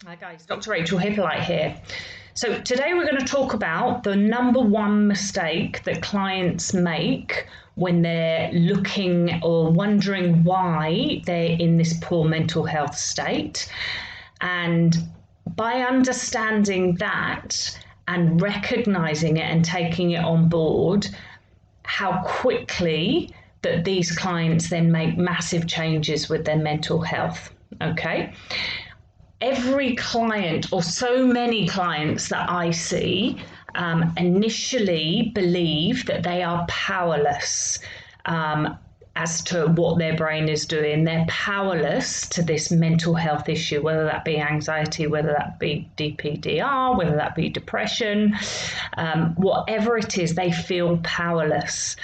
Hi guys, Dr. Rachel Hippolyte here. So today we're going to talk about the number one mistake that clients make when they're looking or wondering why they're in this poor mental health state. And by understanding that and recognizing it and taking it on board, how quickly that these clients then make massive changes with their mental health. Okay. Every client, or so many clients that I see, initially believe that they are powerless as to what their brain is doing. They're powerless to this mental health issue, whether that be anxiety, whether that be DPDR, whether that be depression, whatever it is, they feel powerless.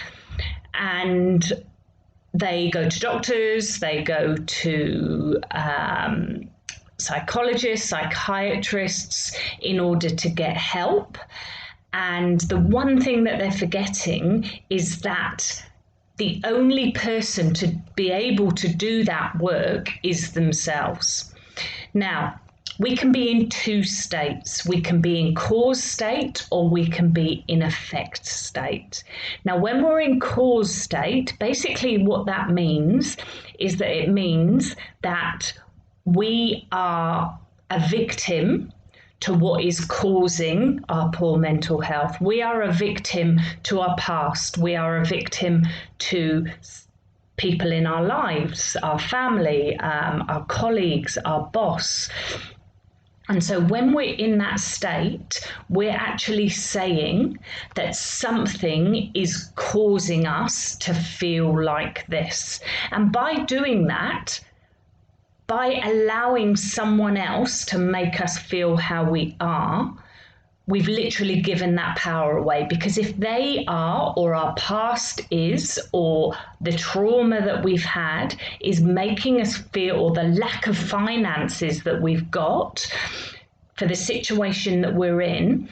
And they go to doctors, they go to psychologists, psychiatrists in order to get help. And the one thing that they're forgetting is that the only person to be able to do that work is themselves. Now, we can be in two states. We can be in cause state or we can be in effect state. Now, when we're in cause state, basically what that means is that it means that we are a victim to what is causing our poor mental health. We are a victim to our past. We are a victim to people in our lives, our family, our colleagues, our boss. And so when we're in that state, we're actually saying that something is causing us to feel like this. And by doing that, by allowing someone else to make us feel how we are, we've literally given that power away. Because if they are, or our past is, or the trauma that we've had is making us feel, or the lack of finances that we've got for the situation that we're in,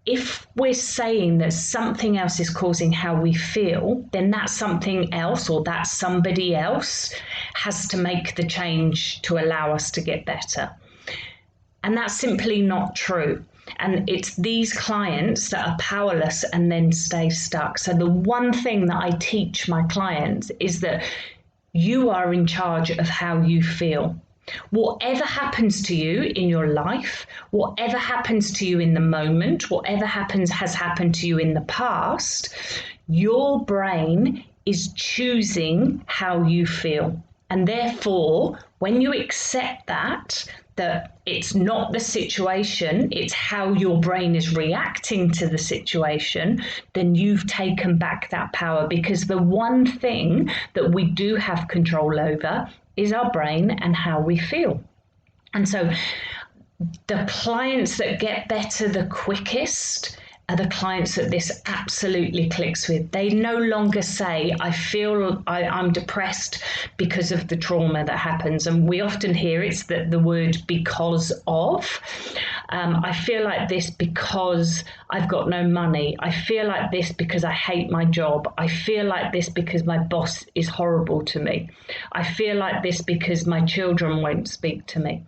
if we're saying that something else is causing how we feel, then that something else or that somebody else has to make the change to allow us to get better. And that's simply not true. And it's these clients that are powerless and then stay stuck. So the one thing that I teach my clients is that you are in charge of how you feel. Whatever happens to you in your life, whatever happens to you in the moment, whatever has happened to you in the past, your brain is choosing how you feel. And therefore, when you accept that it's not the situation, it's how your brain is reacting to the situation, then you've taken back that power. Because the one thing that we do have control over is our brain and how we feel. And so the clients that get better the quickest are the clients that this absolutely clicks with. They no longer say, I'm depressed because of the trauma that happens. And we often hear it's the word because of. I feel like this because I've got no money. I feel like this because I hate my job. I feel like this because my boss is horrible to me. I feel like this because my children won't speak to me.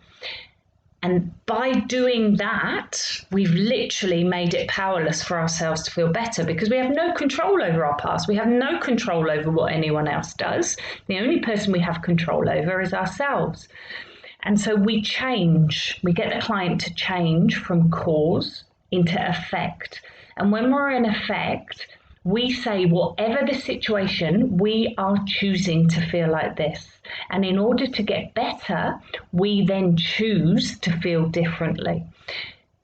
And by doing that, we've literally made it powerless for ourselves to feel better, because we have no control over our past. We have no control over what anyone else does. The only person we have control over is ourselves. And so we change. We get the client to change from cause into effect. And when we're in effect, we say, whatever the situation, we are choosing to feel like this. And in order to get better, we then choose to feel differently.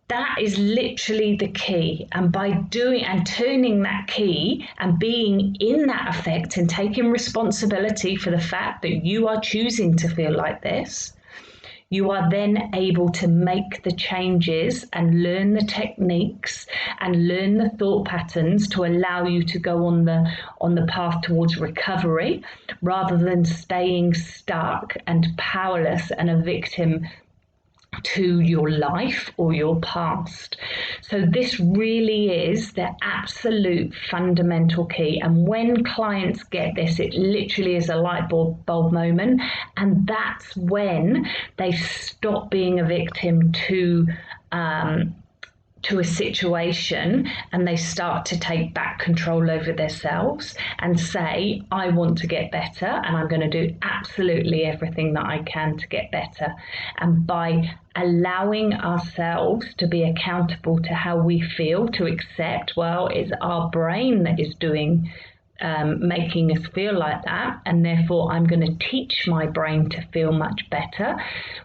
That is literally the key. And by doing and turning that key and being in that effect and taking responsibility for the fact that you are choosing to feel like this, you are then able to make the changes and learn the techniques and learn the thought patterns to allow you to go on the path towards recovery, rather than staying stuck and powerless and a victim to your life or your past. So this really is the absolute fundamental key. And when clients get this, it literally is a light bulb moment. And that's when they stop being a victim to a situation, and they start to take back control over themselves and say, I want to get better and I'm going to do absolutely everything that I can to get better. And by allowing ourselves to be accountable to how we feel, to accept, well, it's our brain that is doing making us feel like that, and therefore I'm going to teach my brain to feel much better.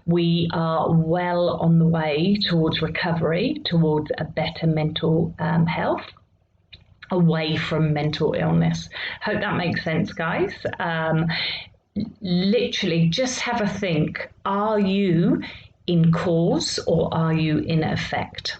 We are well on the way towards recovery, towards a better mental health, away from mental illness. Hope that makes sense, guys. Literally, just have a think. Are you in cause or are you in effect?